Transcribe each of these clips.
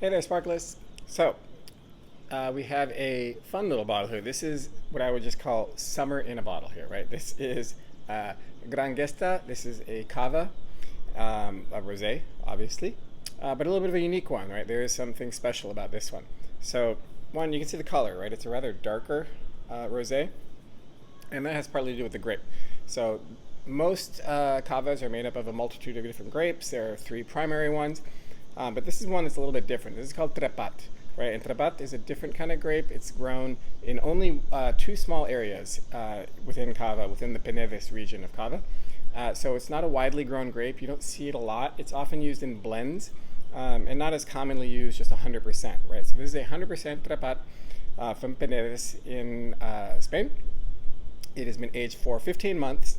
Hey there, Sparkle-ist. So, we have a fun little bottle here. This is what I would just call summer in a bottle here, right? This is uh, Gran Gesta. This is a cava, a rosé, obviously, but a little bit of a unique one, right? There is something special about this one. So, one, you can see the color, right? It's a rather darker rosé, and that has partly to do with the grape. So, most cavas are made up of a multitude of different grapes. There are three primary ones. But this is one that's a little bit different. This is called Trepat, right? And Trepat is a different kind of grape. It's grown in only two small areas within Cava, within the Penedes region of Cava. So it's not a widely grown grape. You don't see it a lot. It's often used in blends and not as commonly used just 100%, right? So this is a 100% Trepat from Penedes in Spain. It has been aged for 15 months,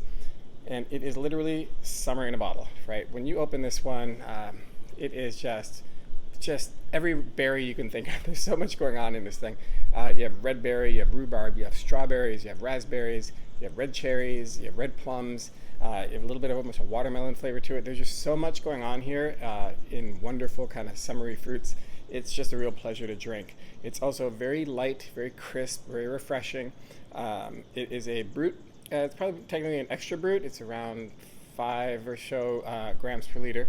and it is literally summer in a bottle, right? When you open this one, it is just every berry you can think of. There's so much going on in this thing. You have red berry, you have rhubarb, you have strawberries, you have raspberries, you have red cherries, you have red plums. You have a little bit of almost a watermelon flavor to it. There's just so much going on here in wonderful kind of summery fruits. It's just a real pleasure to drink. It's also very light, very crisp, very refreshing. It is a brut. It's probably technically an extra brut. It's around 5 or so grams per liter.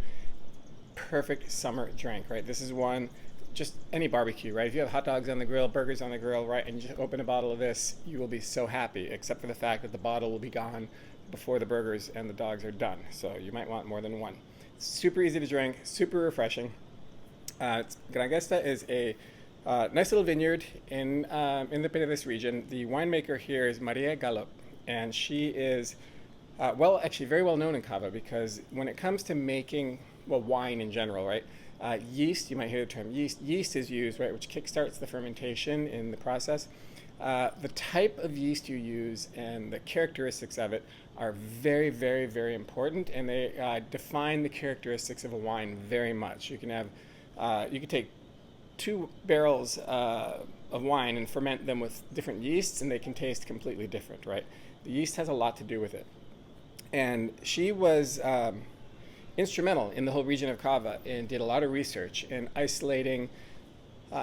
Perfect summer drink, right? This is one, just any barbecue, right? If you have hot dogs on the grill, burgers on the grill, right, and you just open a bottle of this, you will be so happy, except for the fact that the bottle will be gone before the burgers and the dogs are done. So you might want more than one. Super easy to drink, super refreshing. Gran Gesta is a nice little vineyard in the Penedes region. The winemaker here is Maria Galop, and she is actually very well known in Cava because when it comes to making wine in general, right? Yeast, you might hear the term yeast. Yeast is used, right, which kickstarts the fermentation in the process. The type of yeast you use and the characteristics of it are very, very, very important, and they define the characteristics of a wine very much. You can have, you can take 2 barrels of wine and ferment them with different yeasts, and they can taste completely different, right? The yeast has a lot to do with it. And she was instrumental in the whole region of Cava and did a lot of research in isolating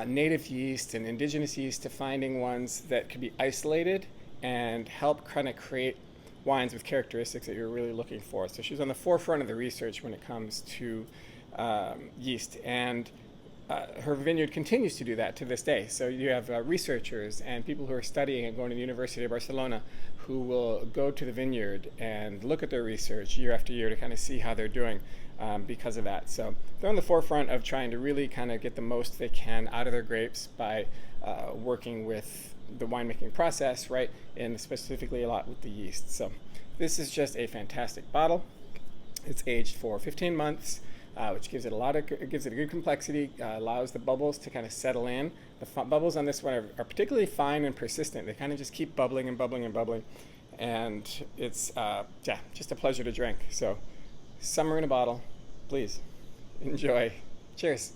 native yeast and indigenous yeast to finding ones that could be isolated and help kind of create wines with characteristics that you're really looking for. So she's on the forefront of the research when it comes to yeast, and her vineyard continues to do that to this day. So you have researchers and people who are studying and going to the University of Barcelona who will go to the vineyard and look at their research year after year to kind of see how they're doing because of that. So they're on the forefront of trying to really kind of get the most they can out of their grapes by working with the winemaking process, right? And specifically a lot with the yeast. So this is just a fantastic bottle. It's aged for 15 months. Which gives it it gives it a good complexity, allows the bubbles to kind of settle in. The bubbles on this one are particularly fine and persistent. They kind of just keep bubbling and bubbling and bubbling, and it's just a pleasure to drink. So, summer in a bottle, please enjoy. Cheers.